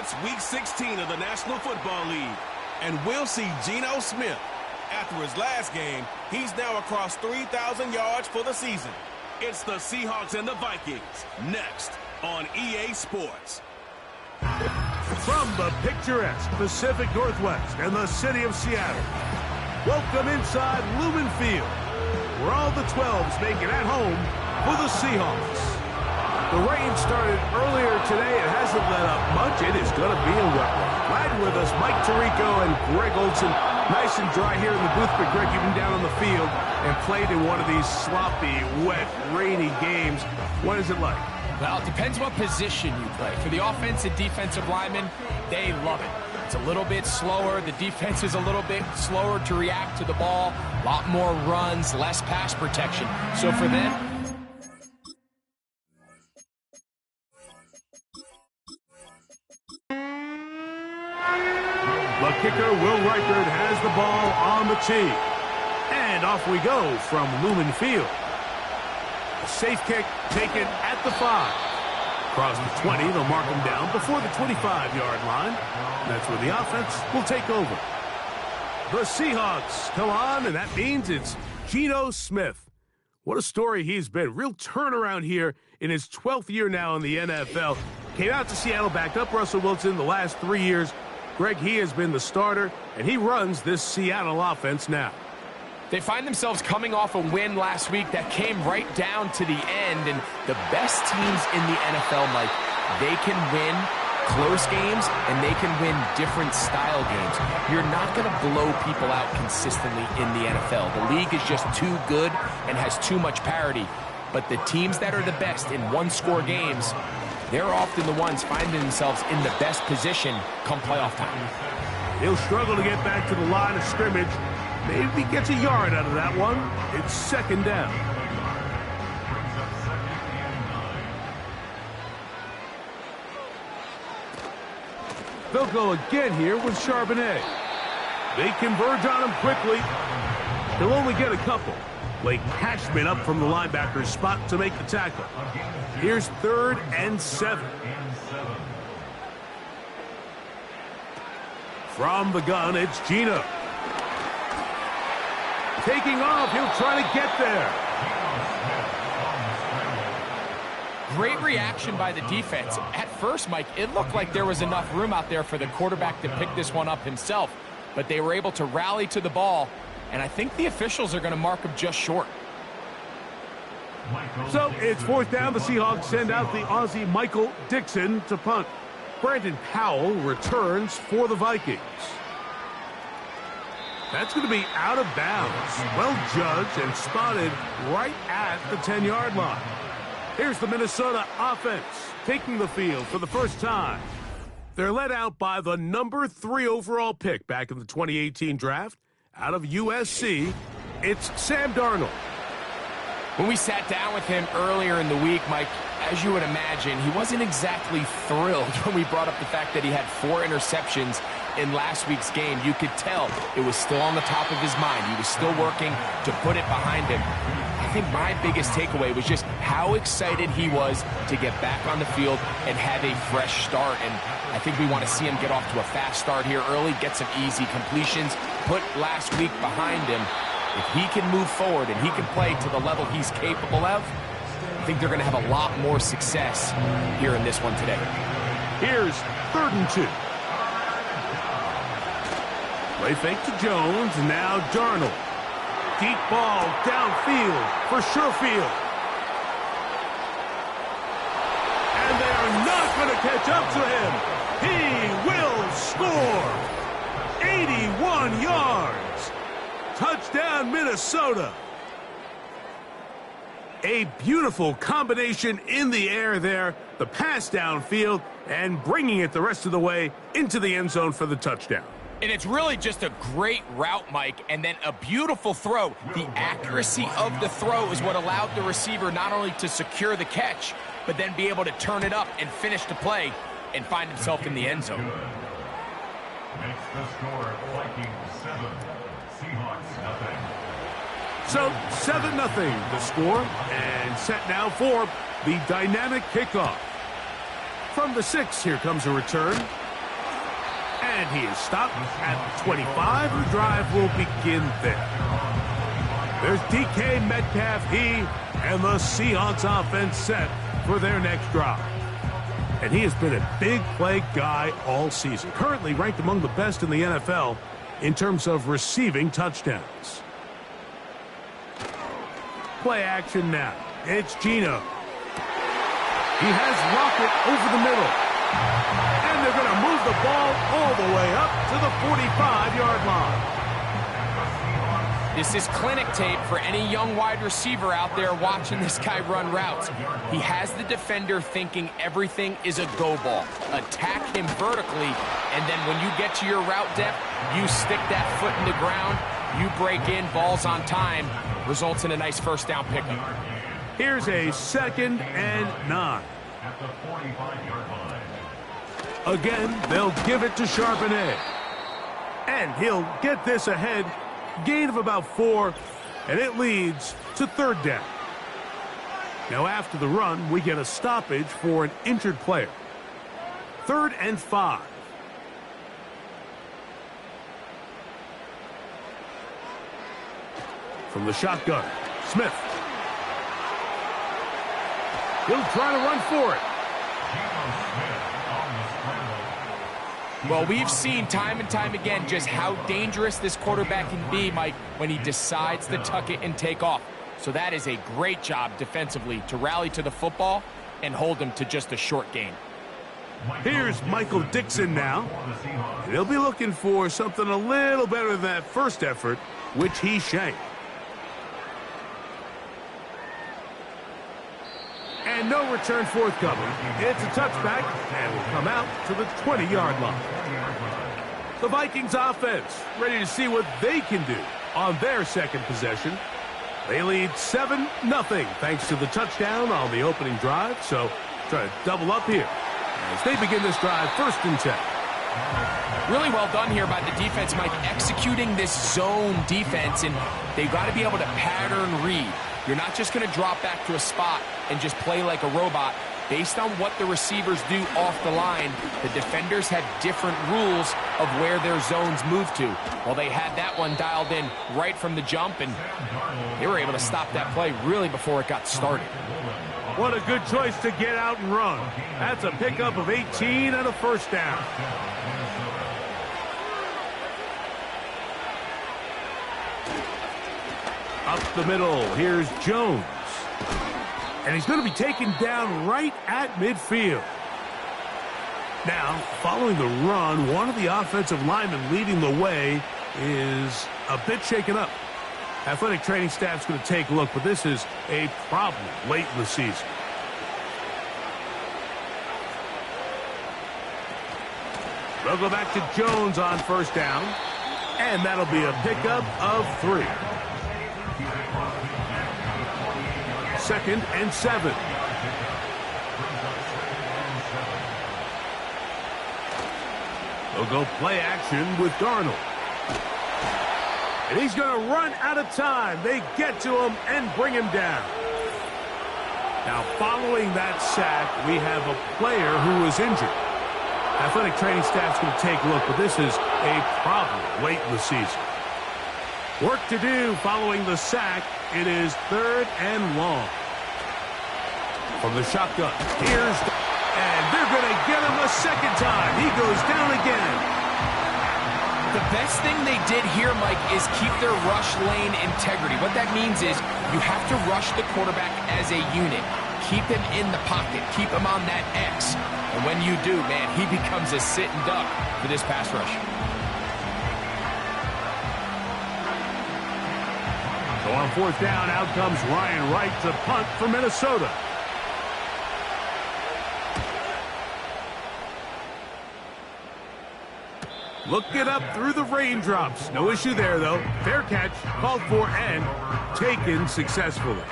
It's Week 16 of the National Football League, and we'll see Geno Smith. After his last game, he's now across 3,000 yards for the season. It's the Seahawks and the Vikings, next on EA Sports. From the picturesque Pacific Northwest and the city of Seattle, welcome inside Lumen Field, where all the 12s make it at home for the Seahawks. The rain started earlier today. It hasn't let up much. It is going to be a wet one. Glad with us, Mike Tirico and Greg Olson. Nice and dry here in the booth, but Greg, you've been down on the field and played in one of these sloppy, wet, rainy games. What is it like? Well, it depends what position you play. For the offensive defensive linemen, they love it. It's a little bit slower. The defense is a little bit slower to react to the ball. A lot more runs, less pass protection. So for them, the kicker, Will Reichard, has the ball on the tee. And off we go from Lumen Field. A safe kick taken at the 5. Across the 20, they'll mark him down before the 25-yard line. That's where the offense will take over. The Seahawks come on, and that means it's Geno Smith. What a story he's been. Real turnaround here in his 12th year now in the NFL. Came out to Seattle, backed up Russell Wilson the last 3 years. Greg, he has been the starter, and he runs this Seattle offense now. they find themselves coming off a win last week that came right down to the end. And the best teams in the NFL, Mike, they can win close games, and they can win different style games. You're not going to blow people out consistently in the NFL. The league is just too good and has too much parity. But the teams that are the best in one-score games, they're often the ones finding themselves in the best position come playoff time. He'll struggle to get back to the line of scrimmage. Maybe he gets a yard out of that one. It's second down. They'll go again here with Charbonnet. They converge on him quickly. He'll only get a couple. Blake Cashman up from the linebacker's spot to make the tackle. Here's 3rd and 7. From the gun, it's Geno. Taking off, he'll try to get there. Great reaction by the defense. At first, Mike, it looked like there was enough room out there for the quarterback to pick this one up himself, but they were able to rally to the ball, and I think the officials are going to mark him just short. So it's 4th down. The Seahawks send out the Aussie Michael Dixon to punt. Brandon Powell returns for the Vikings. That's going to be out of bounds. Well judged and spotted right at the 10-yard line. Here's the Minnesota offense taking the field for the first time. They're led out by the number 3 overall pick back in the 2018 draft. Out of USC, it's Sam Darnold. When we sat down with him earlier in the week, Mike, as you would imagine, he wasn't exactly thrilled when we brought up the fact that he had 4 interceptions in last week's game. You could tell it was still on the top of his mind. He was still working to put it behind him. I think my biggest takeaway was just how excited he was to get back on the field and have a fresh start. And I think we want to see him get off to a fast start here early, get some easy completions, put last week behind him. If he can move forward and he can play to the level he's capable of, I think they're going to have a lot more success here in this one today. Here's 3rd and 2. Play fake to Jones, now Darnold. Deep ball downfield for Sherfield. And they are not going to catch up to him. He will score. 81 yards. Touchdown, Minnesota. A beautiful combination in the air there. The pass downfield and bringing it the rest of the way into the end zone for the touchdown. And it's really just a great route, Mike, and then a beautiful throw. The accuracy of the throw is what allowed the receiver not only to secure the catch, but then be able to turn it up and finish the play and find himself in the end zone. Makes the score Vikings 7, Seahawks 0. So 7-0 the score, and set now for the dynamic kickoff. From the 6, here comes a return. And he is stopped at the 25. The drive will begin there. There's DK Metcalf. He and the Seahawks offense set for their next drive. And he has been a big play guy all season. Currently ranked among the best in the NFL in terms of receiving touchdowns. Play action now. It's Geno. He has Rocket over the middle. And they're going to move the ball all the way up to the 45-yard line. This is clinic tape for any young wide receiver out there watching this guy run routes. He has the defender thinking everything is a go ball. Attack him vertically, and then when you get to your route depth, you stick that foot in the ground, you break in, balls on time, results in a nice first down pickup. Here's a 2nd and 9. At the 45-yard line. Again, they'll give it to Charbonnet. And he'll get this ahead. Gain of about 4, and it leads to 3rd down. Now after the run, we get a stoppage for an injured player. 3rd and 5. From the shotgun, Smith. He'll try to run for it. Well, we've seen time and time again just how dangerous this quarterback can be, Mike, when he decides to tuck it and take off. So that is a great job defensively to rally to the football and hold him to just a short gain. Here's Michael Dixon now. And he'll be looking for something a little better than that first effort, which he shanked. And no return forthcoming. It's a touchback, and will come out to the 20-yard line. The Vikings offense ready to see what they can do on their second possession. They lead 7-0 thanks to the touchdown on the opening drive. So try to double up here as they begin this drive 1st and 10. Really well done here by the defense, Mike, executing this zone defense, and they've got to be able to pattern read. You're not just going to drop back to a spot and just play like a robot. Based on what the receivers do off the line, the defenders have different rules of where their zones move to. Well, they had that one dialed in right from the jump, and they were able to stop that play really before it got started. What a good choice to get out and run. That's a pickup of 18 and a 1st down. Up the middle, here's Jones. And he's going to be taken down right at midfield. Now, following the run, one of the offensive linemen leading the way is a bit shaken up. Athletic training staff's going to take a look, but this is a problem late in the season. They'll go back to Jones on 1st down, and that'll be a pickup of 3. 2nd and 7. They'll go play action with Darnold. And he's going to run out of time. They get to him and bring him down. Now, following that sack, we have a player who was injured. Athletic training staff's going to take a look, but this is a problem late in the season. Work to do following the sack. It is 3rd and long. From the shotgun, and they're going to get him a 2nd time. He goes down again. The best thing they did here, Mike, is keep their rush lane integrity. What that means is you have to rush the quarterback as a unit. Keep him in the pocket. Keep him on that X. And when you do, man, he becomes a sitting duck for this pass rush. So on 4th down, out comes Ryan Wright to punt for Minnesota. Look it up through the raindrops. No issue there, though. Fair catch, called for, and taken successfully.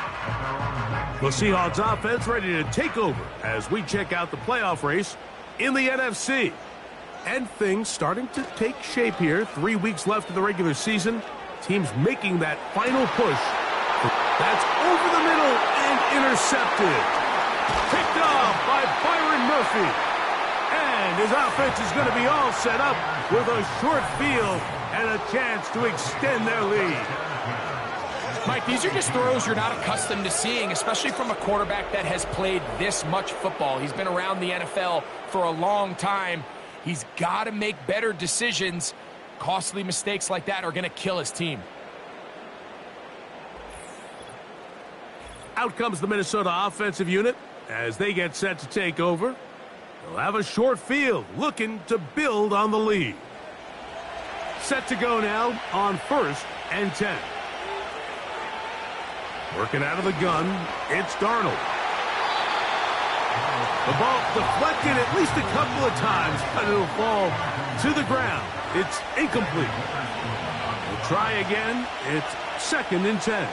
The Seahawks offense ready to take over as we check out the playoff race in the NFC. And things starting to take shape here. 3 weeks left of the regular season. Teams making that final push. That's over the middle and intercepted. Picked off by Byron Murphy. And his offense is going to be all set up with a short field and a chance to extend their lead. Mike, these are just throws you're not accustomed to seeing, especially from a quarterback that has played this much football. He's been around the NFL for a long time. He's got to make better decisions. Costly mistakes like that are going to kill his team. Out comes the Minnesota offensive unit as they get set to take over. They'll have a short field looking to build on the lead. Set to go now on 1st and 10. Working out of the gun, it's Darnold. The ball deflected at least a couple of times, but it'll fall to the ground. It's incomplete. We'll try again. It's 2nd and 10.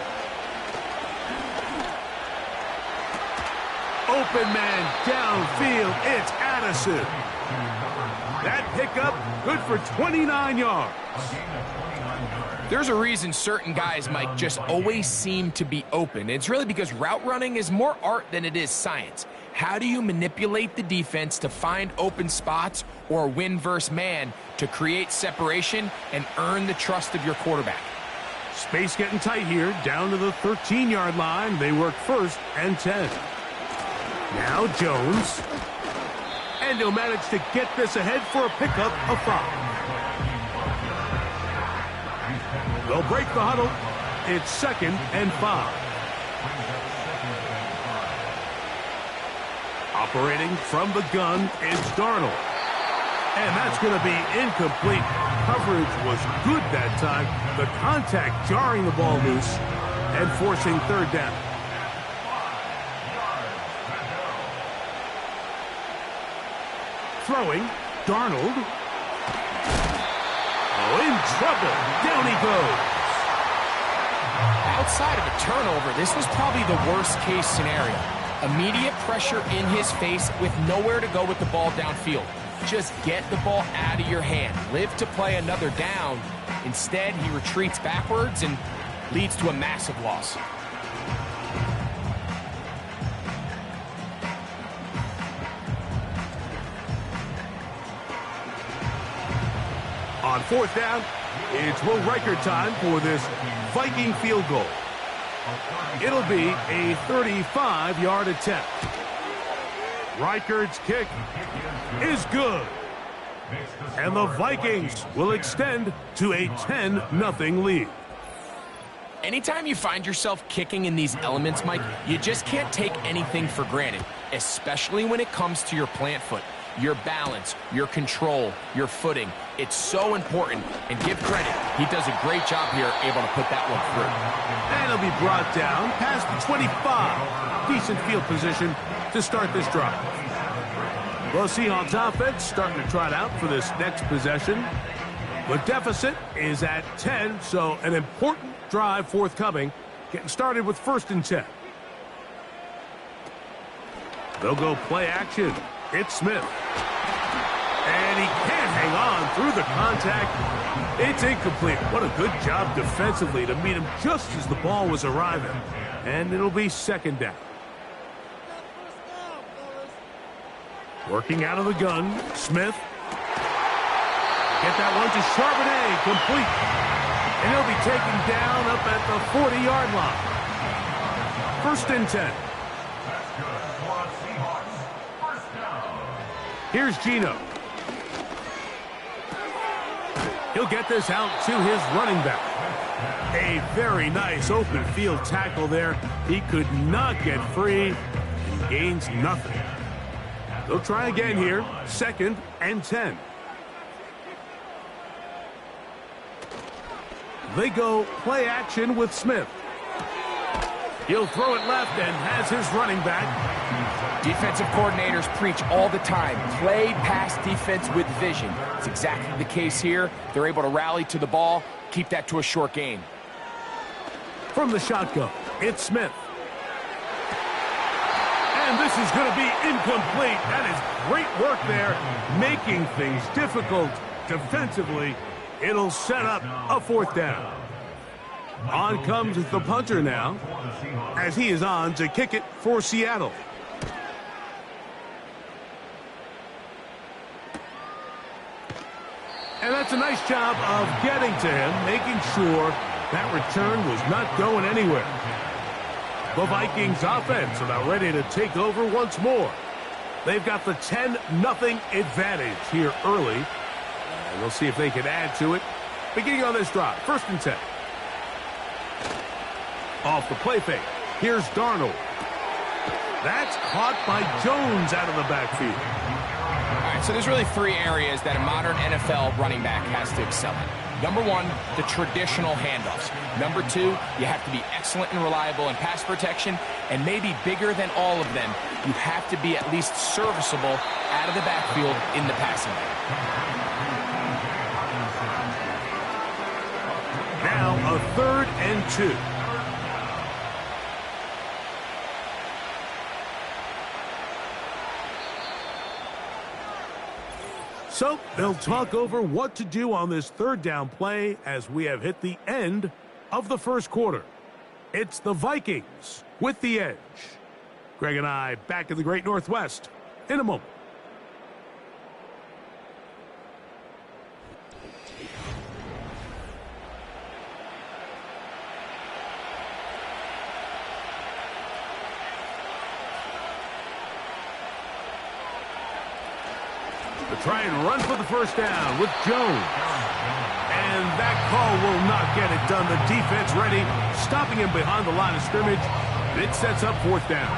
Open man downfield. It's Addison. That pickup good for 29 yards. There's a reason certain guys, Mike, just always seem to be open. It's really because route running is more art than it is science. How do you manipulate the defense to find open spots or win versus man to create separation and earn the trust of your quarterback? Space getting tight here, down to the 13-yard line. They work 1st and 10. Now Jones. And he'll manage to get this ahead for a pickup of 5. They'll break the huddle. It's 2nd and 5. Operating from the gun is Darnold. And that's going to be incomplete. Coverage was good that time. The contact jarring the ball loose and forcing 3rd down. Throwing, Darnold. Oh, in trouble. Down he goes. Outside of a turnover, this was probably the worst-case scenario. Immediate pressure in his face with nowhere to go with the ball downfield. Just get the ball out of your hand. Live to play another down. Instead, he retreats backwards and leads to a massive loss. On 4th down, it's Will Riker time for this Viking field goal. It'll be a 35-yard attempt. Reichard's kick is good. And the Vikings will extend to a 10-0 lead. Anytime you find yourself kicking in these elements, Mike, you just can't take anything for granted, especially when it comes to your plant foot. Your balance, your control, your footing. It's so important, and give credit. He does a great job here, able to put that one through. And he'll be brought down past the 25. Decent field position to start this drive. The Seahawks offense starting to trot out for this next possession. The deficit is at 10, so an important drive forthcoming. Getting started with 1st and 10. They'll go play action. It's Smith. And he can't hang on through the contact. It's incomplete. What a good job defensively to meet him just as the ball was arriving. And it'll be 2nd down. Working out of the gun, Smith. Get that one to Charbonnet, complete. And he'll be taken down up at the 40-yard line. 1st and 10. Here's Gino. He'll get this out to his running back. A very nice open field tackle there. He could not get free and gains nothing. They'll try again here. 2nd and 10. They go play action with Smith. He'll throw it left and has his running back. Defensive coordinators preach all the time, play pass defense with vision. It's exactly the case here. They're able to rally to the ball, keep that to a short gain. From the shotgun, it's Smith. And this is going to be incomplete. That is great work there, making things difficult defensively. It'll set up a 4th down. On comes the punter now, as he is on to kick it for Seattle. That's a nice job of getting to him, making sure that return was not going anywhere. The Vikings offense about ready to take over once more. They've got the 10-0 advantage here early. And we'll see if they can add to it. Beginning on this drive, 1st and 10. Off the play fake. Here's Darnold. That's caught by Jones out of the backfield. All right, so there's really 3 areas that a modern NFL running back has to excel in. Number 1, the traditional handoffs. Number 2, you have to be excellent and reliable in pass protection. And maybe bigger than all of them, you have to be at least serviceable out of the backfield in the passing game. Now a 3rd and 2. So they'll talk over what to do on this 3rd down play as we have hit the end of the 1st quarter. It's the Vikings with the edge. Greg and I back in the Great Northwest in a moment. Try and run for the 1st down with Jones. And that call will not get it done. The defense ready, stopping him behind the line of scrimmage. It sets up 4th down.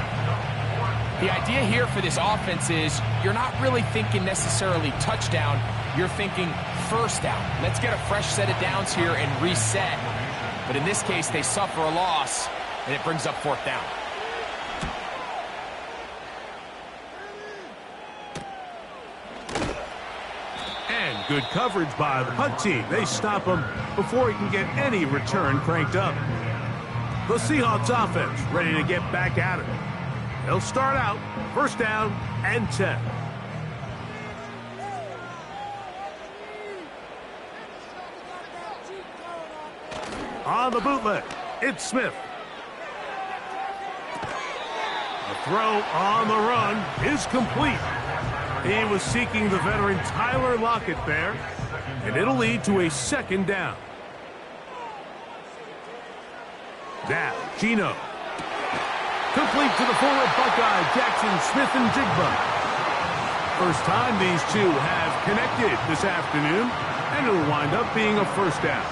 The idea here for this offense is you're not really thinking necessarily touchdown. You're thinking 1st down. Let's get a fresh set of downs here and reset. But in this case, they suffer a loss, and it brings up 4th down. Good coverage by the punt team. They stop him before he can get any return cranked up. The Seahawks offense ready to get back at it. They'll start out 1st down and 10. On the bootleg, it's Smith. The throw on the run is complete. He was seeking the veteran Tyler Lockett there, and it'll lead to a 2nd down. Now, Gino. Complete to the former Buckeye, Jackson Smith-Njigba. First time these two have connected this afternoon, and it'll wind up being a 1st down.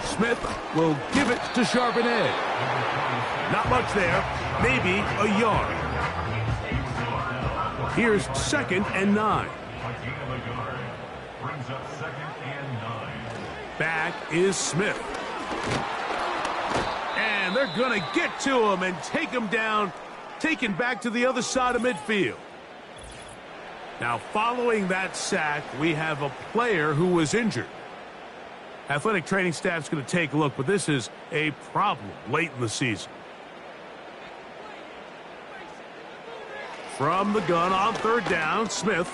Smith will give it to Charbonnet. Not much there, maybe a yard. Here's 2nd and 9. Back is Smith. And they're going to get to him and take him down, taken back to the other side of midfield. Now, following that sack, we have a player who was injured. Athletic training staff's going to take a look, but this is a problem late in the season. From the gun on 3rd down, Smith.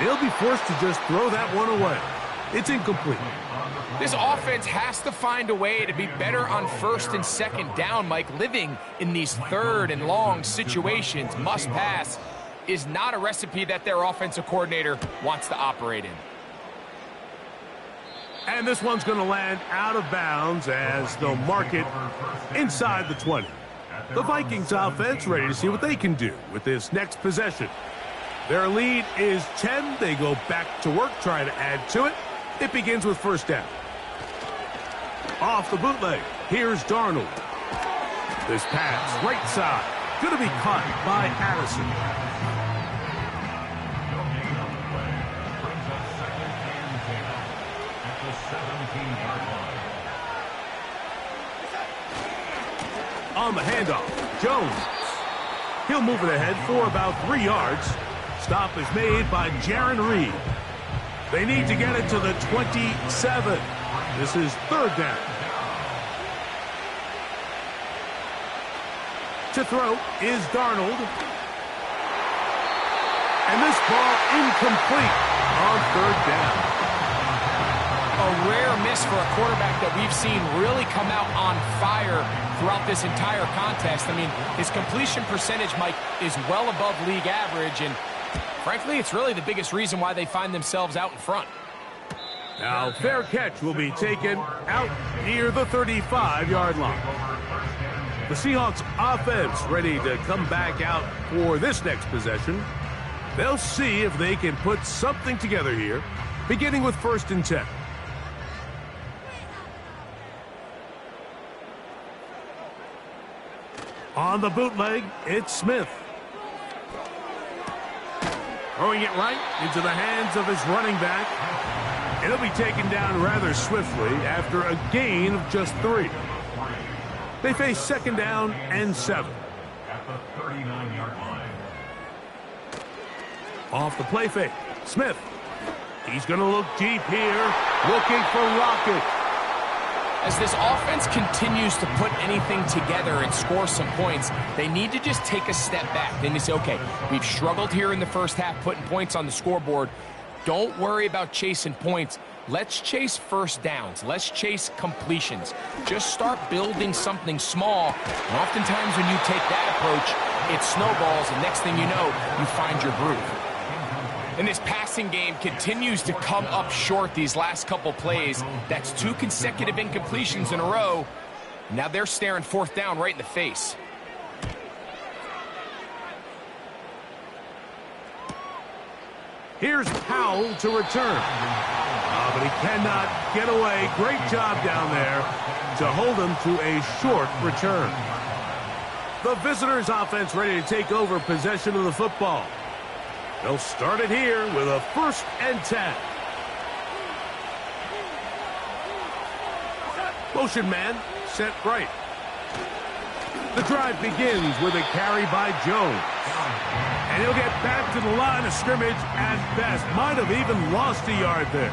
He'll be forced to just throw that one away. It's incomplete. This offense has to find a way to be better on 1st and 2nd down, Mike. Living in these 3rd and long situations, must pass, is not a recipe that their offensive coordinator wants to operate in. And this one's going to land out of bounds as they'll mark it inside the 20. The Vikings offense ready to see what they can do with this next possession. Their lead is 10. They go back to work, trying to add to it. It begins with 1st down. Off the bootleg, here's Darnold. This pass, right side, going to be caught by Addison. On the handoff, Jones. He'll move it ahead for about 3 yards. Stop is made by Jaron Reed. They need to get it to the 27. This is 3rd down. To throw is Darnold. And this ball incomplete on 3rd down. A rare miss for a quarterback that we've seen really come out on fire throughout this entire contest. I mean, his completion percentage, Mike, is well above league average, and frankly, it's really the biggest reason why they find themselves out in front. Now, fair catch will be taken out near the 35-yard line. The Seahawks offense ready to come back out for this next possession. They'll see if they can put something together here, beginning with 1st and 10. On the bootleg, it's Smith. Throwing it right into the hands of his running back. It'll be taken down rather swiftly after a gain of just 3. They face 2nd down and 7. At the 39-yard line. Off the play fake, Smith. He's going to look deep here, looking for Rocket. As this offense continues to put anything together and score some points, they need to just take a step back. Then they say, okay, we've struggled here in the first half putting points on the scoreboard. Don't worry about chasing points. Let's chase 1st downs. Let's chase completions. Just start building something small. And oftentimes when you take that approach, it snowballs, and next thing you know, you find your groove. And this passing game continues to come up short these last couple plays. That's 2 consecutive incompletions in a row. Now they're staring 4th down right in the face. Here's Powell to return. But he cannot get away. Great job down there to hold him to a short return. The visitors' offense ready to take over possession of the football. They'll start it here with a 1st and 10. Motion man set right. The drive begins with a carry by Jones. And he'll get back to the line of scrimmage at best. Might have even lost a yard there.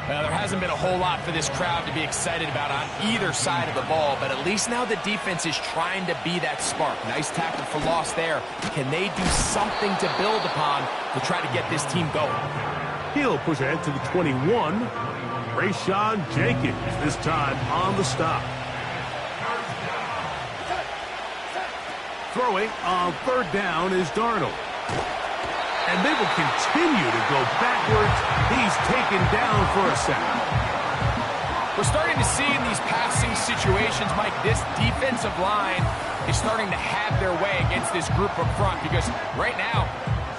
Well, there hasn't been a whole lot for this crowd to be excited about on either side of the ball, but at least now the defense is trying to be that spark. Nice tackle for loss there. Can they do something to build upon to try to get this team going? He'll push ahead to the 21. Rayshawn Jenkins this time on the stop. Throwing on 3rd down is Darnold. And they will continue to go backwards. He's taken down for a sack. We're starting to see in these passing situations, Mike, this defensive line is starting to have their way against this group up front, because right now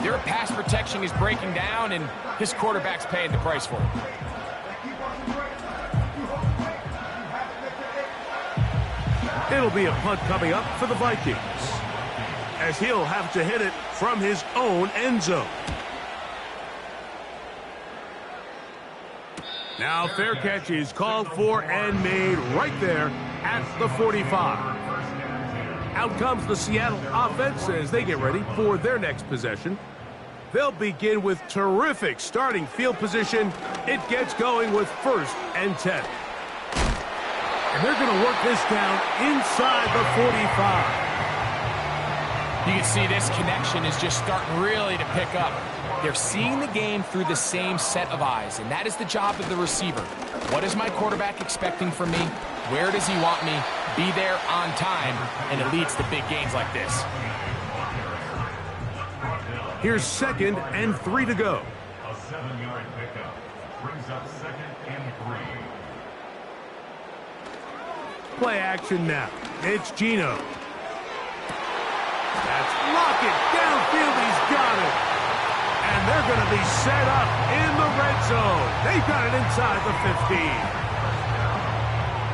their pass protection is breaking down and his quarterback's paying the price for it. It'll be a punt coming up for the Vikings, as he'll have to hit it from his own end zone. Now fair catch is called for and made right there at the 45. Out comes the Seattle offense as they get ready for their next possession. They'll begin with terrific starting field position. It gets going with 1st and 10. And they're going to work this down inside the 45. You can see this connection is just starting really to pick up. They're seeing the game through the same set of eyes, and that is the job of the receiver. What is my quarterback expecting from me? Where does he want me? Be there on time, and it leads to big games like this. Here's 2nd and 3 to go. A 7-yard pickup brings up 2nd and 3. Play action now. It's Geno. That's Lockett downfield. He's got it. And they're going to be set up in the red zone. They've got it inside the 15.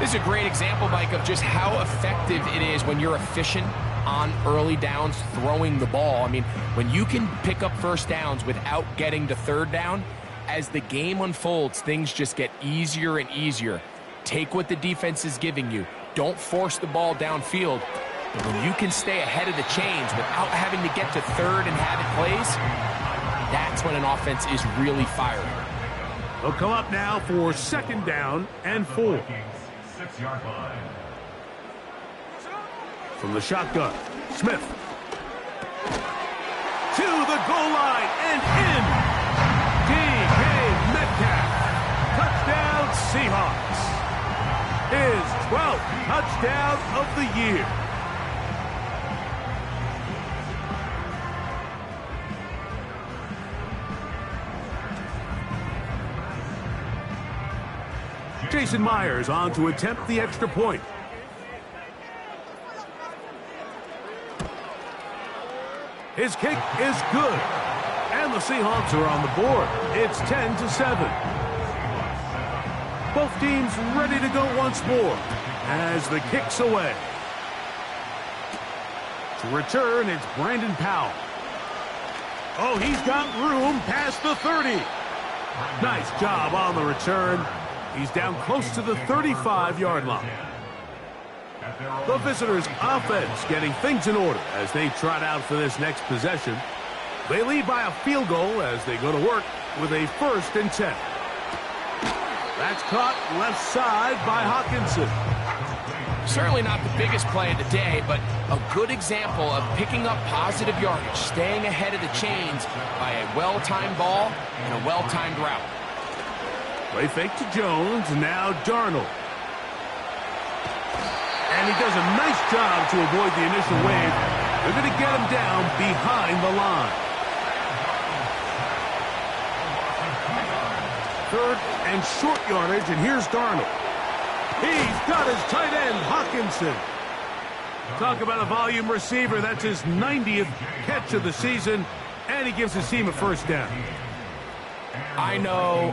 This is a great example, Mike, of just how effective it is when you're efficient on early downs throwing the ball. I mean, when you can pick up 1st downs without getting to 3rd down, as the game unfolds, things just get easier and easier. Take what the defense is giving you. Don't force the ball downfield. But when you can stay ahead of the chains without having to get to 3rd and have it plays, that's when an offense is really firing. They'll come up now for 2nd down and 4. 6-yard line. From the shotgun, Smith. To the goal line and in. DK Metcalf. touchdown of the year. Jason Myers on to attempt the extra point. His kick is good. And the Seahawks are on the board. It's 10-7. Both teams ready to go once more as the kick's away. To return, it's Brandon Powell. Oh, he's got room past the 30. Nice job on the return. He's down close to the 35-yard line. The visitors' offense getting things in order as they trot out for this next possession. They lead by a field goal as they go to work with a 1st and 10. That's caught left side by Hawkinson. Certainly not the biggest play of the day, but a good example of picking up positive yardage, staying ahead of the chains by a well-timed ball and a well-timed route. Play fake to Jones, now Darnold. And he does a nice job to avoid the initial wave. They're going to get him down behind the line. 3rd and short yardage, and here's Darnold. He's got his tight end, Hawkinson. Talk about a volume receiver. That's his 90th catch of the season, and he gives his team a 1st down. I know,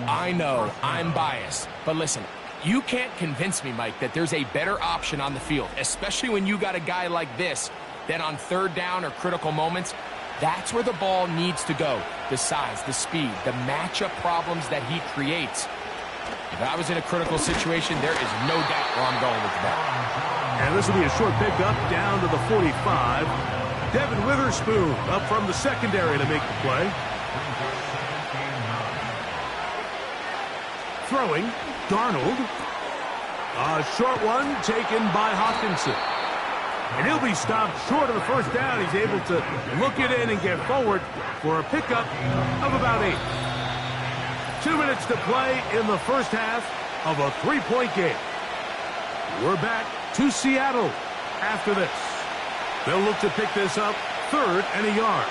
I'm biased. But listen, you can't convince me, Mike, that there's a better option on the field, especially when you got a guy like this, that on 3rd down or critical moments, that's where the ball needs to go. The size, the speed, the matchup problems that he creates. If I was in a critical situation, there is no doubt where I'm going with the ball. And this will be a short pickup down to the 45. Devin Witherspoon up from the secondary to make the play. Throwing, Darnold. A short one taken by Hawkinson. And he'll be stopped short of the 1st down. He's able to look it in and get forward for a pickup of about 8. 2 minutes to play in the 1st half of a 3-point game. We're back to Seattle after this. They'll look to pick this up 3rd and a yard.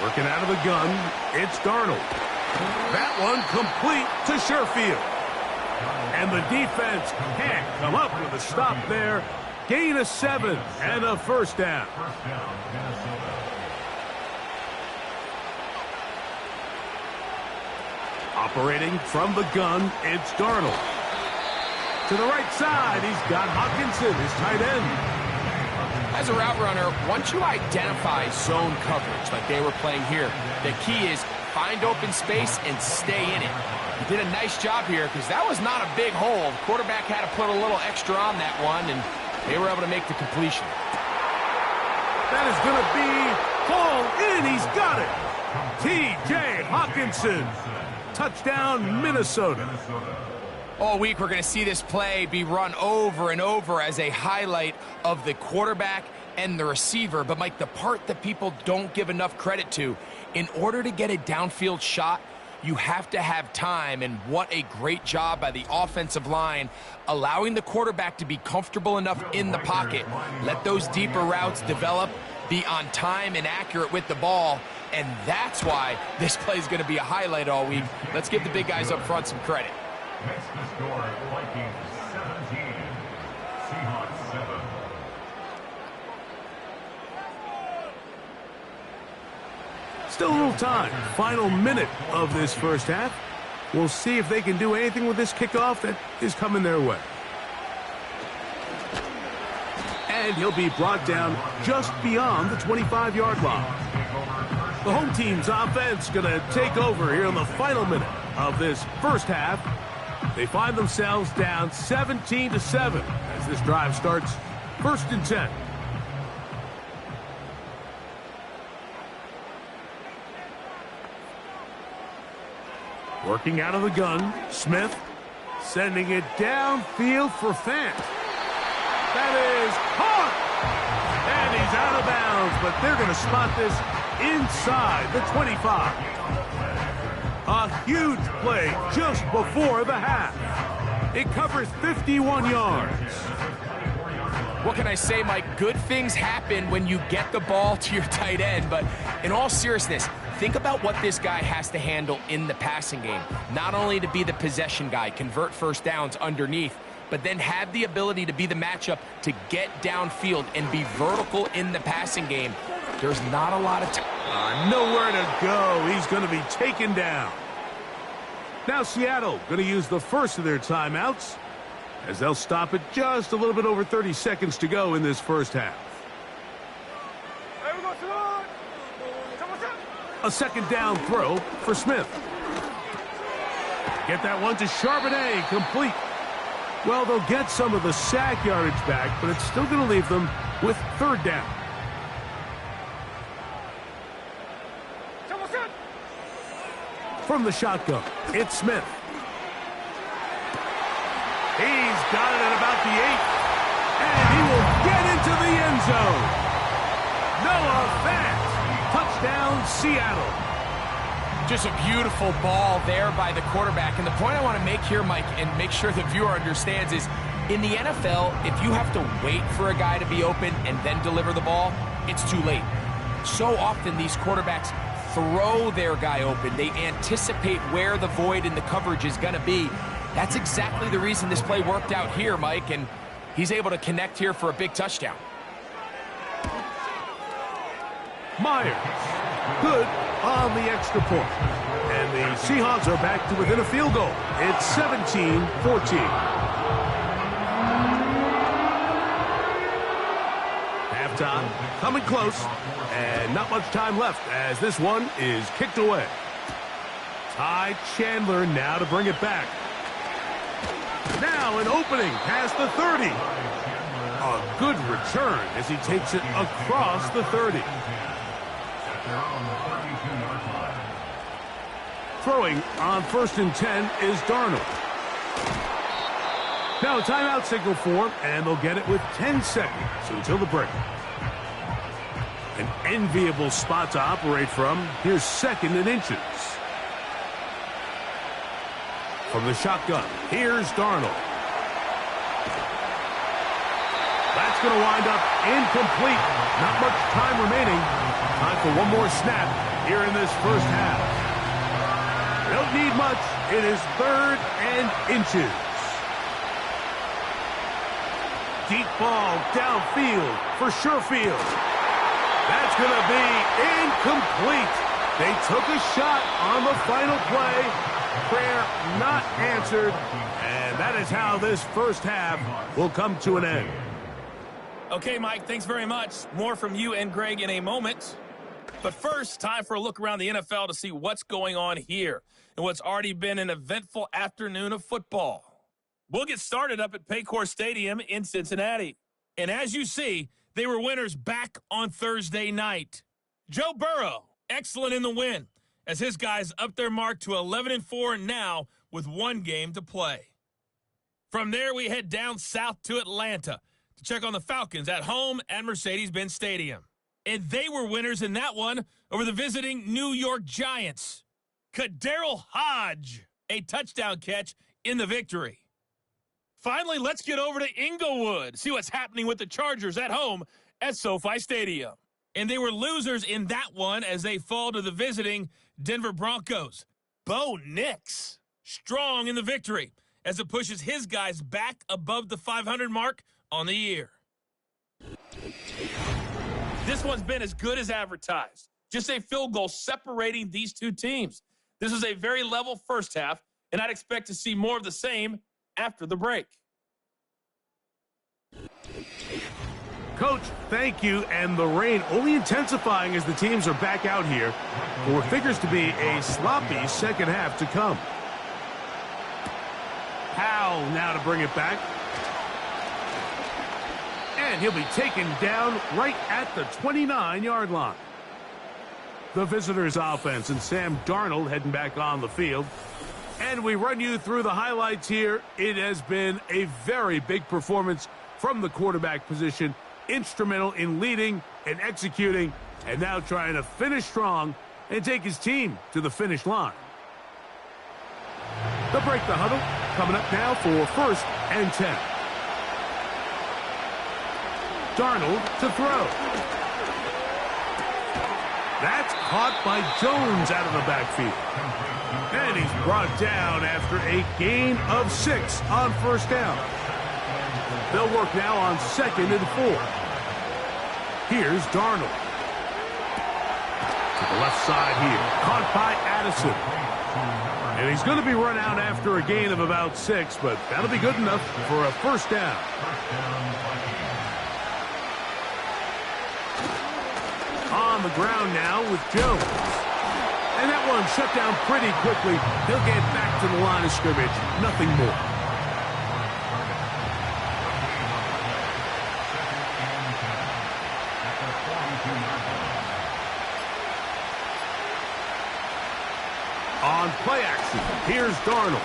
Working out of the gun, it's Darnold. That one complete to Sherfield. And the defense can't come up with a stop there. Gain of 7 and a 1st down. Operating from the gun, it's Darnold. To the right side, he's got Hawkinson, his tight end. As a route runner, once you identify zone coverage like they were playing here, the key is find open space and stay in it. He did a nice job here because that was not a big hole. The quarterback had to put a little extra on that one, and they were able to make the completion. That is going to be hauled in. He's got it. T.J. Hawkinson. Touchdown, Minnesota. All week, we're going to see this play be run over and over as a highlight of the quarterback and the receiver. But, Mike, the part that people don't give enough credit to, in order to get a downfield shot, you have to have time, and what a great job by the offensive line, allowing the quarterback to be comfortable enough in the pocket. Let those deeper routes develop, be on time and accurate with the ball, and that's why this play is going to be a highlight all week. Let's give the big guys up front some credit. Next to score, Vikings 17, Seahawks 7. Still a little time. Final minute of this 1st half. We'll see if they can do anything with this kickoff that is coming their way. And he'll be brought down just beyond the 25-yard line. The home team's offense going to take over here in the final minute of this 1st half. They find themselves down 17-7 as this drive starts 1st and 10. Working out of the gun, Smith sending it downfield for Fant. That is caught! And he's out of bounds, but they're going to spot this inside the 25. A huge play just before the half. It covers 51 yards. What can I say, Mike? Good things happen when you get the ball to your tight end, but in all seriousness, think about what this guy has to handle in the passing game. Not only to be the possession guy, convert first downs underneath, but then have the ability to be the matchup to get downfield and be vertical in the passing game. There's not a lot of time. Nowhere to go. He's going to be taken down. Now Seattle going to use the first of their timeouts as they'll stop it just a little bit over 30 seconds to go in this first half. A second down throw for Smith. Get that one to Charbonnet, complete. Well, they'll get some of the sack yardage back, but it's still going to leave them with third down. From the shotgun, it's Smith. He's got it at about the 8, and he will get into the end zone. Noah Fant, touchdown Seattle. Just a beautiful ball there by the quarterback. And the point I want to make here, Mike, and make sure the viewer understands is, in the NFL, if you have to wait for a guy to be open and then deliver the ball, it's too late. So often these quarterbacks throw their guy open. They anticipate where the void in the coverage is going to be. That's exactly the reason this play worked out here, Mike, and he's able to connect here for a big touchdown. Myers, good on the extra point. And the Seahawks are back to within a field goal. It's 17-14. Halftime, coming close, and not much time left as this one is kicked away. Ty Chandler now to bring it back. Now an opening past the 30. A good return as he takes it across the 30. Throwing on 1st and 10 is Darnold. Now a timeout signal form, and they'll get it with 10 seconds until the break. An enviable spot to operate from. Here's 2nd and inches. From the shotgun, here's Darnold. That's going to wind up incomplete. Not much time remaining. Time for one more snap here in this first half. Don't need much. It is 3rd and inches. Deep ball downfield for Sherfield. That's going to be incomplete. They took a shot on the final play. Prayer not answered. And that is how this first half will come to an end. Okay, Mike, thanks very much. More from you and Greg in a moment. But first, time for a look around the NFL to see what's going on here and what's already been an eventful afternoon of football. We'll get started up at Paycor Stadium in Cincinnati. And as you see, they were winners back on Thursday night. Joe Burrow, excellent in the win, as his guys upped their mark to 11-4 now with one game to play. From there, we head down south to Atlanta to check on the Falcons at home at Mercedes-Benz Stadium. And they were winners in that one over the visiting New York Giants. Kadarrell Hodge, a touchdown catch in the victory. Finally, let's get over to Inglewood, see what's happening with the Chargers at home at SoFi Stadium. And they were losers in that one as they fall to the visiting Denver Broncos. Bo Nix, strong in the victory as it pushes his guys back above the 500 mark on the year. This one's been as good as advertised. Just a field goal separating these two teams. This is a very level first half, and I'd expect to see more of the same after the break. Coach, thank you. And the rain only intensifying as the teams are back out here for what figures to be a sloppy second half to come. Powell now to bring it back. And he'll be taken down right at the 29-yard line. The visitors' offense and Sam Darnold heading back on the field. And we run you through the highlights here. It has been a very big performance from the quarterback position. Instrumental in leading and executing, and now trying to finish strong and take his team to the finish line. They'll break the huddle, coming up now for 1st and 10. Darnold to throw. That's caught by Jones out of the backfield. And he's brought down after a gain of 6 on 1st down. They'll work now on 2nd and 4. Here's Darnold. To the left side here. Caught by Addison. And he's going to be run out after a gain of about 6, but that'll be good enough for a 1st down. On the ground now with Jones. And that one shut down pretty quickly. He'll get back to the line of scrimmage. Nothing more. On play action, here's Darnold.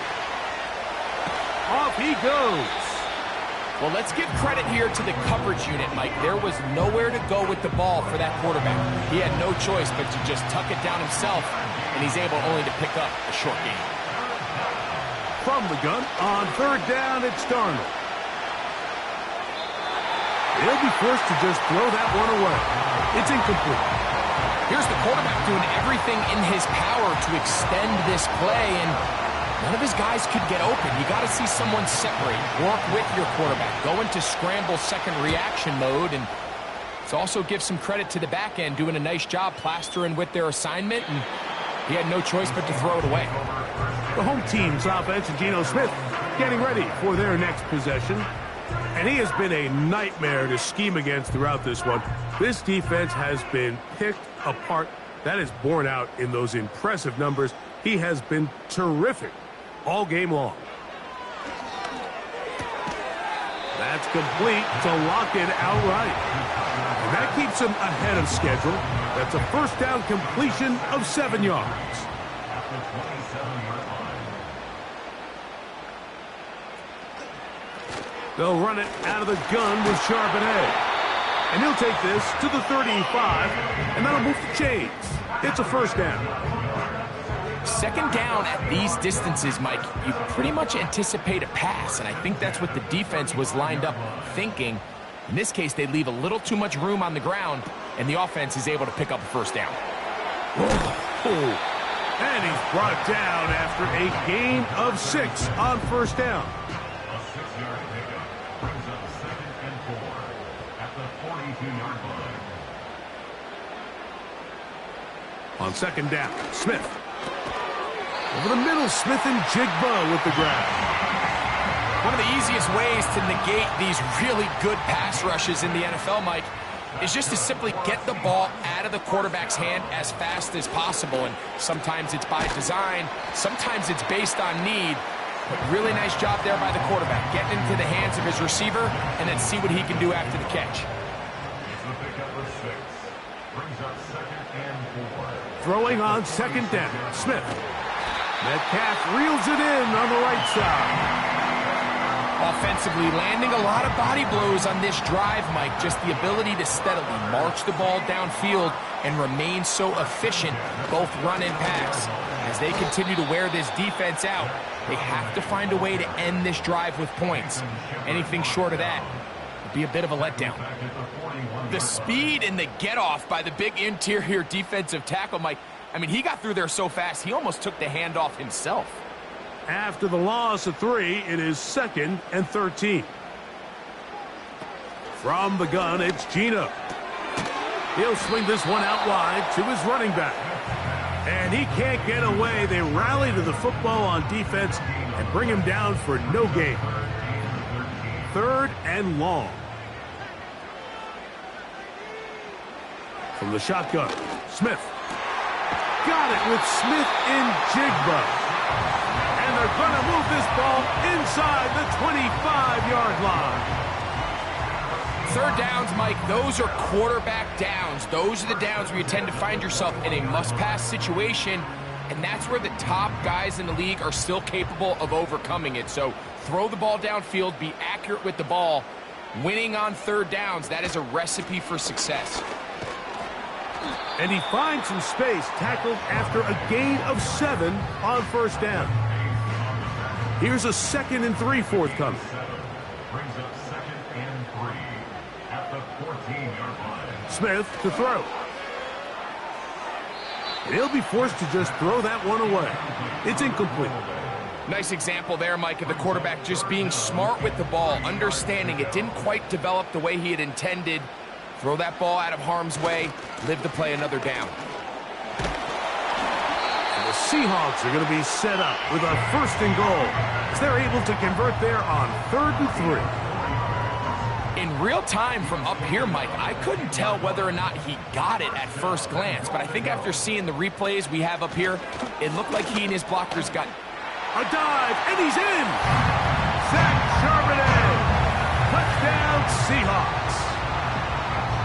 Off he goes. Well, let's give credit here to the coverage unit, Mike. There was nowhere to go with the ball for that quarterback. He had no choice but to just tuck it down himself, and he's able only to pick up a short gain. From the gun, on 3rd down, it's Darnold. He'll be forced to just throw that one away. It's incomplete. Here's the quarterback doing everything in his power to extend this play, and none of his guys could get open. You got to see someone separate, work with your quarterback, go into scramble second reaction mode, and let's also give some credit to the back end doing a nice job plastering with their assignment, and he had no choice but to throw it away. The home team's offense and Geno Smith getting ready for their next possession. And he has been a nightmare to scheme against throughout this one. This defense has been picked apart. That is borne out in those impressive numbers. He has been terrific all game long. That's complete to lock it outright. And that keeps him ahead of schedule. That's a 1st down completion of 7 yards. They'll run it out of the gun with Charbonnet. And he'll take this to the 35, and that'll move the chains. It's a 1st down. 2nd down at these distances, Mike, you pretty much anticipate a pass, and I think that's what the defense was lined up thinking. In this case, they leave a little too much room on the ground, and the offense is able to pick up a 1st down. And he's brought down after a gain of 6 on 1st down. A 6-yard pickup brings up 2nd and 4 at the 42-yard line. On 2nd down, Smith. Over the middle, Smith and Jigba with the grab. One of the easiest ways to negate these really good pass rushes in the NFL, Mike, is just to simply get the ball out of the quarterback's hand as fast as possible. And sometimes it's by design, sometimes it's based on need. But really nice job there by the quarterback, getting into the hands of his receiver and then see what he can do after the catch. It's the pickup of 6. Brings up 2nd and 4. Throwing on 2nd down, Smith. Metcalf reels it in on the right side. Offensively, landing a lot of body blows on this drive, Mike. Just the ability to steadily march the ball downfield and remain so efficient, both run and pass. As they continue to wear this defense out, they have to find a way to end this drive with points. Anything short of that would be a bit of a letdown. The speed and the get-off by the big interior defensive tackle, Mike, I mean, he got through there so fast, he almost took the handoff himself. After the loss of 3, it is 2nd and 13. From the gun, it's Geno. He'll swing this one out wide to his running back. And he can't get away. They rally to the football on defense and bring him down for no gain. 3rd and long. From the shotgun, Smith. Got it with Smith in Jigba. And they're going to move this ball inside the 25-yard line. 3rd downs, Mike, those are quarterback downs. Those are the downs where you tend to find yourself in a must-pass situation, and that's where the top guys in the league are still capable of overcoming it. So throw the ball downfield, be accurate with the ball. Winning on 3rd downs, that is a recipe for success. And he finds some space, tackled after a gain of 7 on 1st down. Here's a 2nd and 3 forthcoming. Brings up 2nd and 3 at the 14-yard line. Smith to throw. And he'll be forced to just throw that one away. It's incomplete. Nice example there, Mike, of the quarterback just being smart with the ball, understanding it didn't quite develop the way he had intended. Throw that ball out of harm's way, live to play another down. And the Seahawks are going to be set up with a 1st and goal as they're able to convert there on 3rd and 3. In real time from up here, Mike, I couldn't tell whether or not he got it at first glance, but I think after seeing the replays we have up here, it looked like he and his blockers got a dive, and he's in! Zach Charbonnet! Touchdown, Seahawks!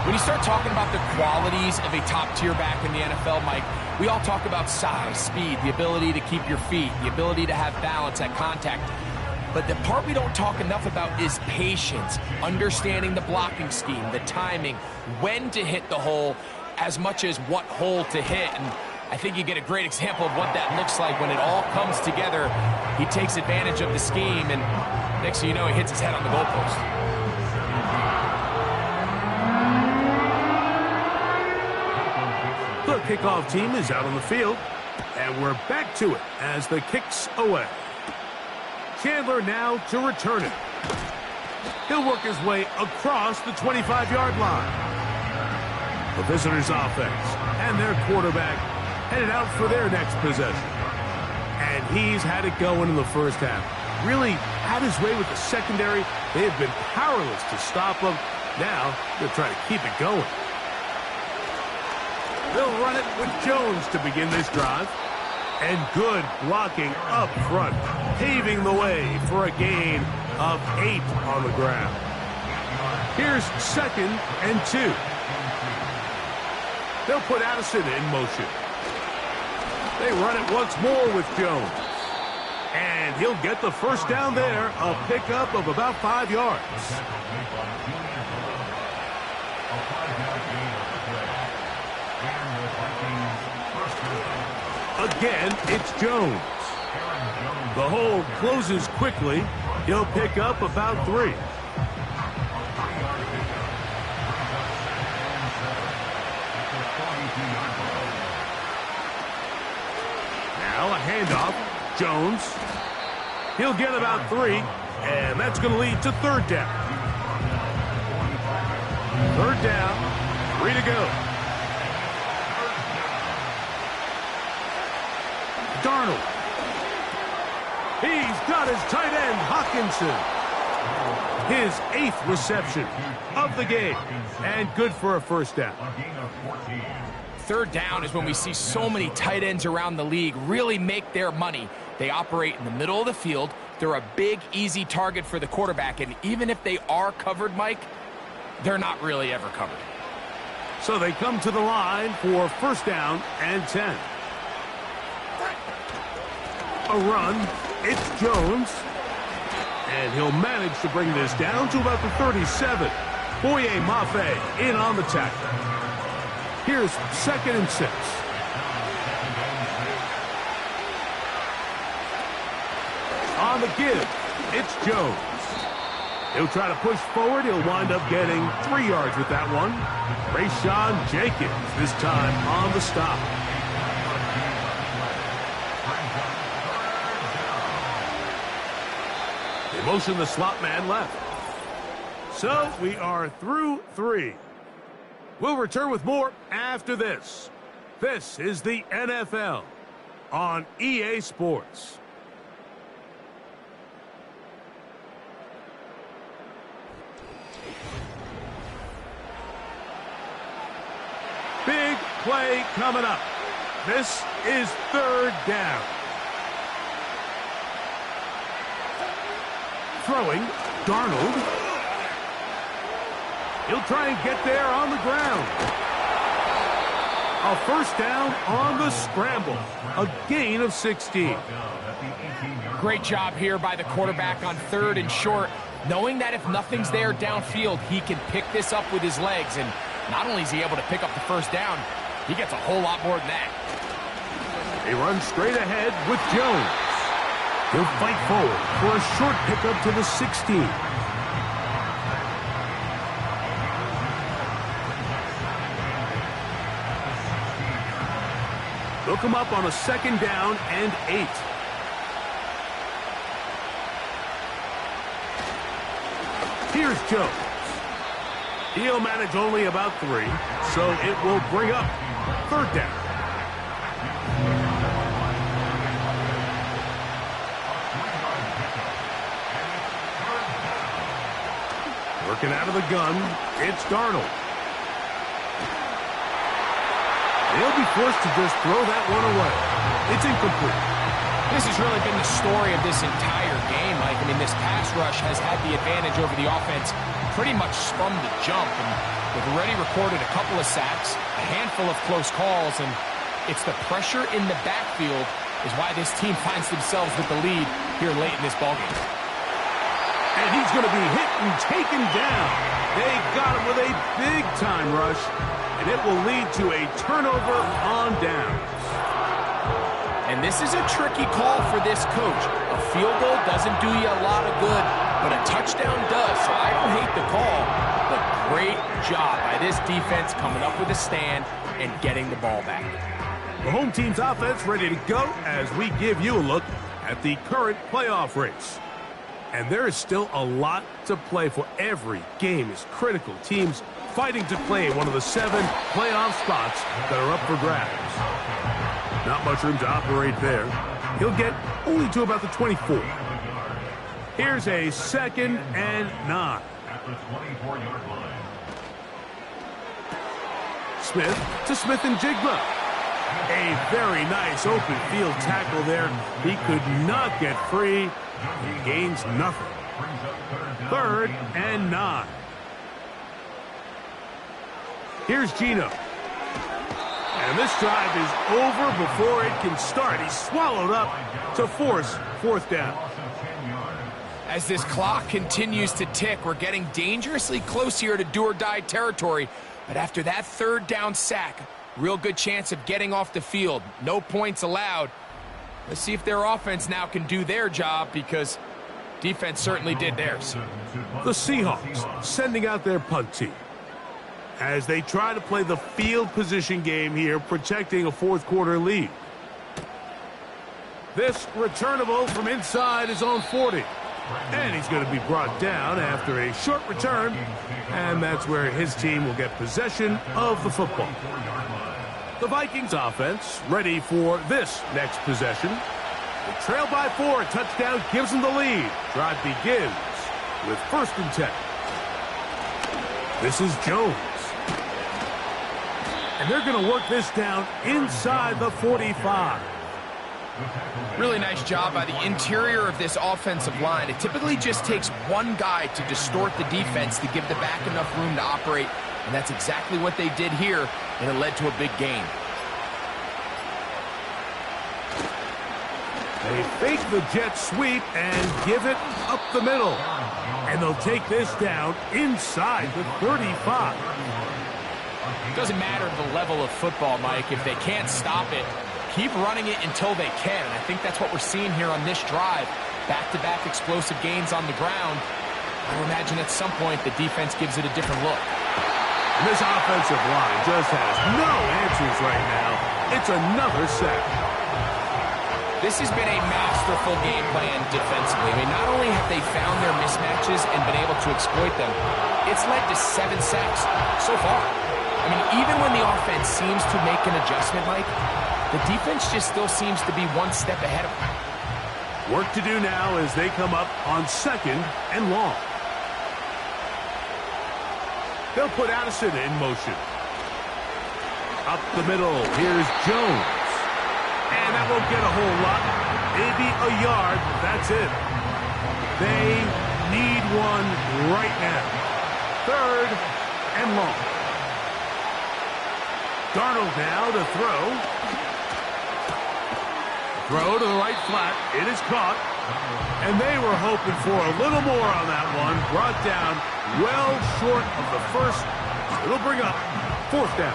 When you start talking about the qualities of a top-tier back in the NFL, Mike, we all talk about size, speed, the ability to keep your feet, the ability to have balance at contact. But the part we don't talk enough about is patience, understanding the blocking scheme, the timing, when to hit the hole, as much as what hole to hit. And I think you get a great example of what that looks like when it all comes together. He takes advantage of the scheme, and next thing you know, he hits his head on the goalpost. The kickoff team is out on the field, and we're back to it as the kick's away. Chandler now to return it. He'll work his way across the 25-yard line. The visitors' offense and their quarterback headed out for their next possession. And he's had it going in the first half. Really had his way with the secondary. They have been powerless to stop him. Now they'll try to keep it going. They'll run it with Jones to begin this drive. And good blocking up front, paving the way for a gain of 8 on the ground. Here's 2nd and 2. They'll put Addison in motion. They run it once more with Jones. And he'll get the 1st down there, a pickup of about 5 yards. Again, it's Jones. The hole closes quickly. He'll pick up about 3. Now a handoff. Jones. He'll get about 3, and that's going to lead to 3rd down. 3rd down, 3 to go. Darnold. He's got his tight end, Hawkinson. His 8th reception of the game. And good for a 1st down. 3rd down is when we see so many tight ends around the league really make their money. They operate in the middle of the field. They're a big, easy target for the quarterback. And even if they are covered, Mike, they're not really ever covered. So they come to the line for 1st down and 10. A run. It's Jones. And he'll manage to bring this down to about the 37. Boye Mafe in on the tackle. Here's 2nd and 6. On the give, it's Jones. He'll try to push forward. He'll wind up getting 3 yards with that one. Rayshawn Jenkins this time on the stop. They motion the slot man left. So we are through 3. We'll return with more after this. This is the NFL on EA Sports. Big play coming up. This is 3rd down. Throwing, Darnold. He'll try and get there on the ground. A 1st down on the scramble. A gain of 16. Great job here by the quarterback on 3rd and short, knowing that if nothing's there downfield, he can pick this up with his legs. And not only is he able to pick up the 1st down, he gets a whole lot more than that. They run straight ahead with Jones. He'll fight forward for a short pickup to the 16. They'll come up on a 2nd down and 8. Here's Jones. He'll manage only about 3, so it will bring up 3rd down. Working out of the gun, it's Darnold. They'll be forced to just throw that one away. It's incomplete. This has really been the story of this entire game, Mike. I mean, this pass rush has had the advantage over the offense pretty much from the jump. And they've already recorded a couple of sacks, a handful of close calls, and it's the pressure in the backfield is why this team finds themselves with the lead here late in this ballgame. And he's going to be hit and taken down. They got him with a big-time rush, and it will lead to a turnover on downs. And this is a tricky call for this coach. A field goal doesn't do you a lot of good, but a touchdown does. So I don't hate the call, but great job by this defense coming up with a stand and getting the ball back. The home team's offense ready to go as we give you a look at the current playoff race. And there is still a lot to play for. Every game is critical. Teams fighting to claim one of the 7 playoff spots that are up for grabs. Not much room to operate there. He'll get only to about the 24. Here's a 2nd and 9. At the 24-yard line. Smith to Smith and Jigba. A very nice open field tackle there. He could not get free. He gains nothing. 3rd and 9. Here's Geno. And this drive is over before it can start. He's swallowed up to force 4th down. As this clock continues to tick, we're getting dangerously close here to do-or-die territory. But after that 3rd down sack, real good chance of getting off the field. No points allowed. Let's see if their offense now can do their job, because defense certainly did theirs. The Seahawks sending out their punt team as they try to play the field position game here, protecting a 4th quarter lead. This returnable from inside his own 40. And he's going to be brought down after a short return, and that's where his team will get possession of the football. The Vikings offense ready for this next possession. They trail by 4. A touchdown gives them the lead. Drive begins with 1st and 10. This is Jones. And they're going to work this down inside the 45. Really nice job by the interior of this offensive line. It typically just takes one guy to distort the defense to give the back enough room to operate, and that's exactly what they did here, and it led to a big gain. They fake the jet sweep and give it up the middle. And they'll take this down inside the 35. It doesn't matter the level of football, Mike. If they can't stop it, keep running it until they can. And I think that's what we're seeing here on this drive. Back-to-back explosive gains on the ground. I would imagine at some point the defense gives it a different look. And this offensive line just has no answers right now. It's another sack. This has been a masterful game plan defensively. I mean, not only have they found their mismatches and been able to exploit them, it's led to 7 sacks so far. I mean, even when the offense seems to make an adjustment, Mike, the defense just still seems to be one step ahead of them. Work to do now as they come up on 2nd and long. They'll put Addison in motion. Up the middle, here's Jones. And that won't get a whole lot. Maybe a yard, that's it. They need one right now. 3rd and long. Darnold now to throw. Throw to the right flat. It is caught. And they were hoping for a little more on that one. Brought down well short of the first. It'll bring up 4th down.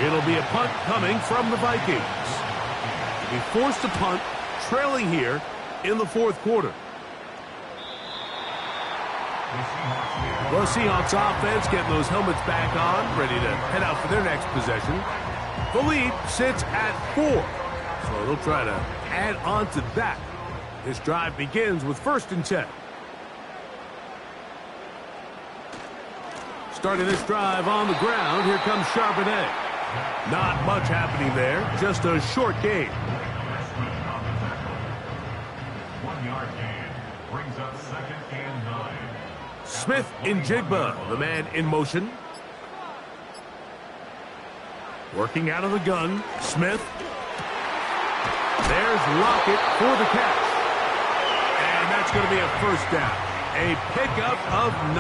It'll be a punt coming from the Vikings. They'll be forced to punt trailing here in the fourth quarter. The Seahawks offense getting those helmets back on, ready to head out for their next possession. The lead sits at 4, so they'll try to add on to that. This drive begins with 1st and 10. Starting this drive on the ground, here comes Charbonnet. Not much happening there, just a short gain. 1 yard gain brings up 2nd and 9. Smith in Jigba, the man in motion. Working out of the gun, Smith. There's Lockett for the catch. And that's going to be a 1st down. A pickup of 9.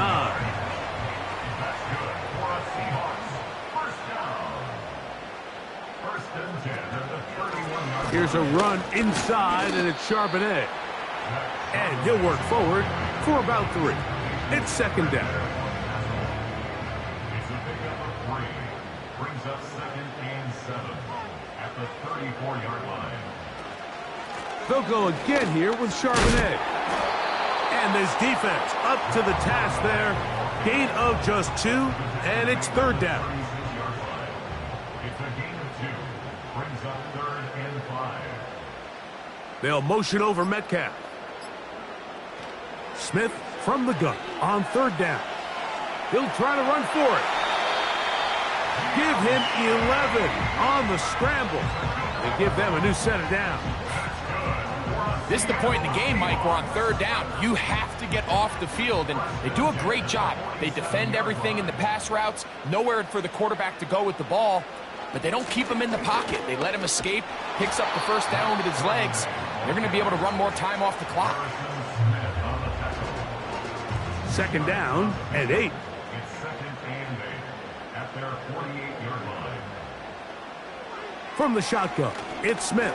That's good for a Seahawks. 1st down. 1st and 10 at the 31-yard. Here's a run inside, and it's Charbonnet. And he'll work forward for about 3. It's 2nd down. It's a pickup of 3. Brings up 2nd and 7 at the 34-yard line. They'll go again here with Charbonnet. And this defense up to the task there. Gain of just 2, and it's 3rd down. It's a gain of 2. Brings up 3rd and 5. They'll motion over Metcalf. Smith from the gun on 3rd down. He'll try to run for it. Give him 11 on the scramble. And give them a new set of downs. This is the point in the game, Mike, where on 3rd down, you have to get off the field, and they do a great job. They defend everything in the pass routes, nowhere for the quarterback to go with the ball, but they don't keep him in the pocket. They let him escape, picks up the 1st down with his legs. They're going to be able to run more time off the clock. 2nd down and 8. It's 2nd and 8 at their 48-yard line. From the shotgun, it's Smith.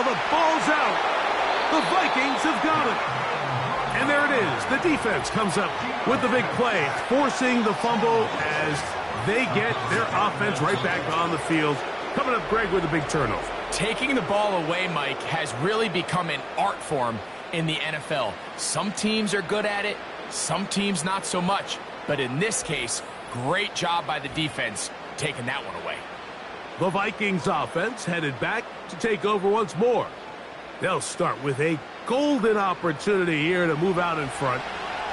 The ball's out. The Vikings have got it. And there it is. The defense comes up with the big play, forcing the fumble as they get their offense right back on the field. Coming up, Greg, with a big turnover. Taking the ball away, Mike, has really become an art form in the NFL. Some teams are good at it, some teams not so much. But in this case, great job by the defense taking that one away. The Vikings offense headed back to take over once more. They'll start with a golden opportunity here to move out in front.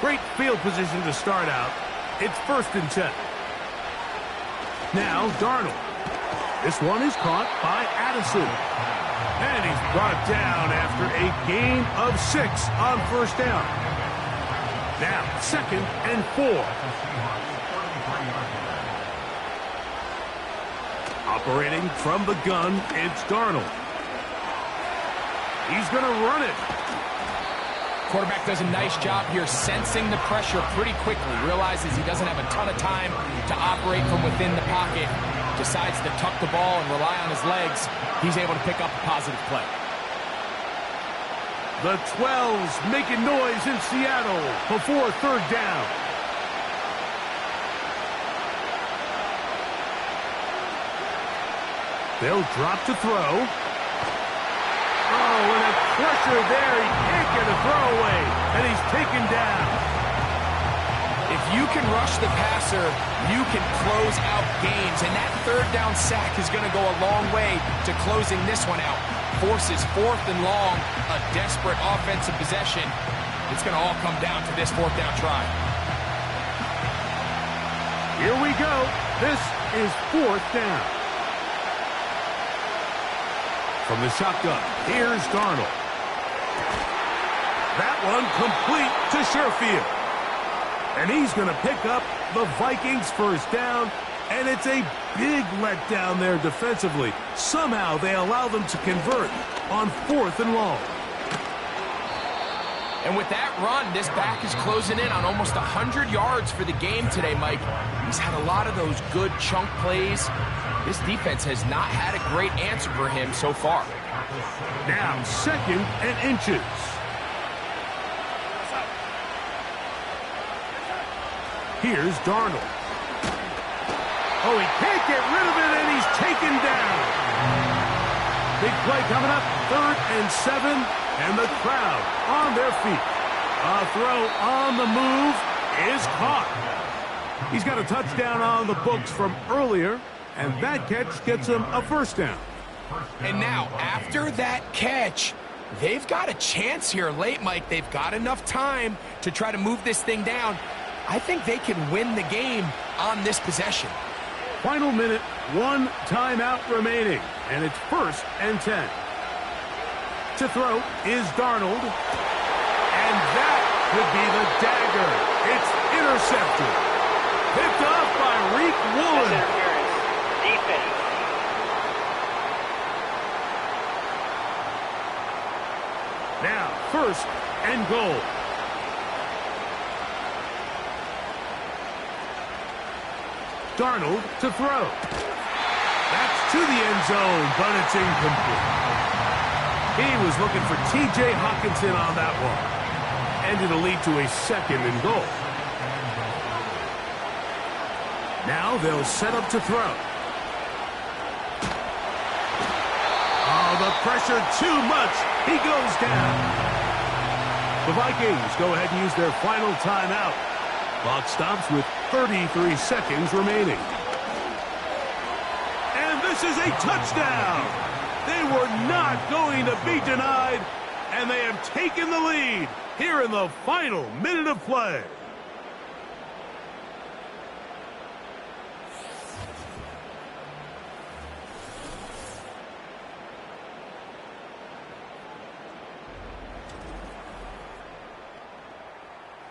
Great field position to start out. It's 1st and 10. Now Darnold. This one is caught by Addison. And he's brought down after a gain of 6 on 1st down. Now 2nd and 4. Operating from the gun, it's Darnold. He's going to run it. Quarterback does a nice job here sensing the pressure pretty quickly. Realizes he doesn't have a ton of time to operate from within the pocket. Decides to tuck the ball and rely on his legs. He's able to pick up a positive play. The 12's making noise in Seattle before 3rd down. They'll drop to throw. Oh, and a pressure there. He can't get a throwaway, and he's taken down. If you can rush the passer, you can close out games, and that 3rd down sack is going to go a long way to closing this one out. Forces 4th and long, a desperate offensive possession. It's going to all come down to this 4th down try. Here we go. This is 4th down. From the shotgun, here's Darnold. That one complete to Sherfield. And he's going to pick up the Vikings' 1st down, and it's a big letdown there defensively. Somehow they allow them to convert on 4th and long. And with that run, this back is closing in on almost 100 yards for the game today, Mike. He's had a lot of those good chunk plays. This defense has not had a great answer for him so far. Now 2nd and inches. Here's Darnold. Oh, he can't get rid of it, and he's taken down. Big play coming up, 3rd and 7, and the crowd on their feet. A throw on the move is caught. He's got a touchdown on the books from earlier, and that catch gets him a first down. And now, after that catch, they've got a chance here late, Mike. They've got enough time to try to move this thing down. I think they can win the game on this possession. Final minute, 1 timeout remaining, and it's 1st and 10. To throw is Darnold, and that could be the dagger. It's intercepted. Picked off by Reek Woolen. Defense. Now, 1st and goal. Darnold to throw. That's to the end zone, but it's incomplete. He was looking for T.J. Hockenson on that one. And it'll lead to a 2nd and goal. Now they'll set up to throw. Oh, the pressure too much. He goes down. The Vikings go ahead and use their final timeout. Clock stops with 33 seconds remaining. And this is a touchdown. They were not going to be denied, and they have taken the lead here in the final minute of play.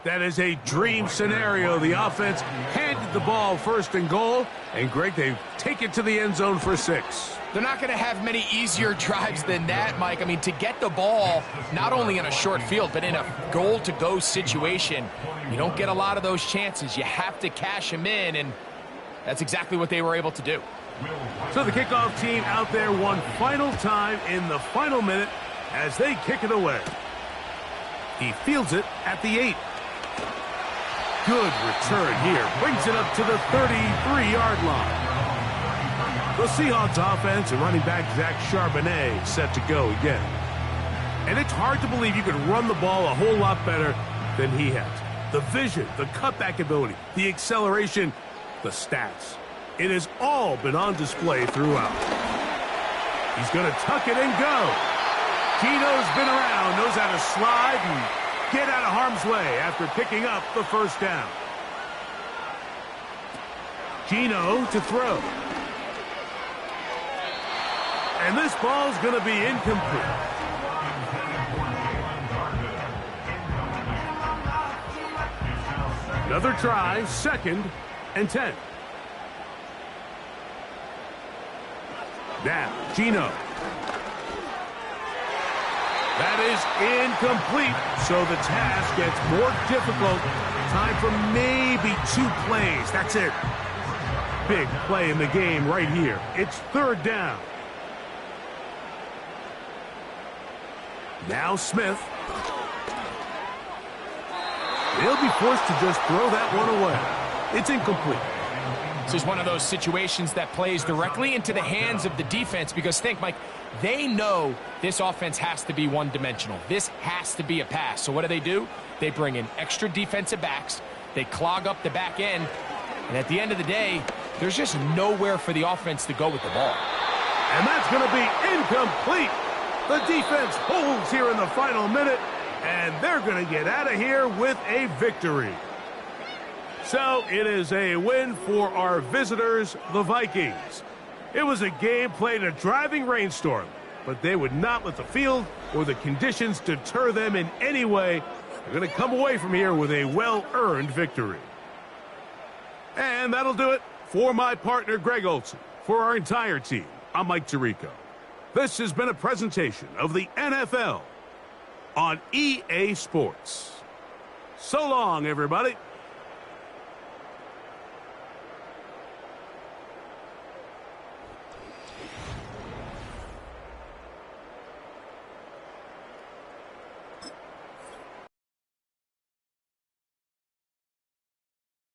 That is a dream scenario. The offense handed the ball 1st and goal. And, Greg, they take it to the end zone for 6. They're not going to have many easier drives than that, Mike. I mean, to get the ball, not only in a short field, but in a goal-to-go situation, you don't get a lot of those chances. You have to cash them in, and that's exactly what they were able to do. So the kickoff team out there one final time in the final minute as they kick it away. He fields it at the 8. Good return here. Brings it up to the 33-yard line. The Seahawks offense and running back Zach Charbonnet set to go again. And it's hard to believe you can run the ball a whole lot better than he has. The vision, the cutback ability, the acceleration, the stats. It has all been on display throughout. He's going to tuck it and go. Gino's been around, knows how to slide and get out of harm's way after picking up the first down. Gino to throw. And this ball's going to be incomplete. Another try, 2nd and 10. Now, Gino. That is incomplete, so the task gets more difficult. Time for maybe 2 plays. That's it. Big play in the game right here. It's 3rd down. Now Smith. They'll be forced to just throw that one away. It's incomplete. This is one of those situations that plays directly into the hands of the defense because think, Mike, they know this offense has to be one-dimensional. This has to be a pass. So what do? They bring in extra defensive backs. They clog up the back end. And at the end of the day, there's just nowhere for the offense to go with the ball. And that's going to be incomplete. The defense holds here in the final minute, and they're going to get out of here with a victory. So it is a win for our visitors, the Vikings. It was a game played in a driving rainstorm, but they would not let the field or the conditions deter them in any way. They're going to come away from here with a well-earned victory. And that'll do it for my partner, Greg Olson. For our entire team, I'm Mike Tirico. This has been a presentation of the NFL on EA Sports. So long, everybody.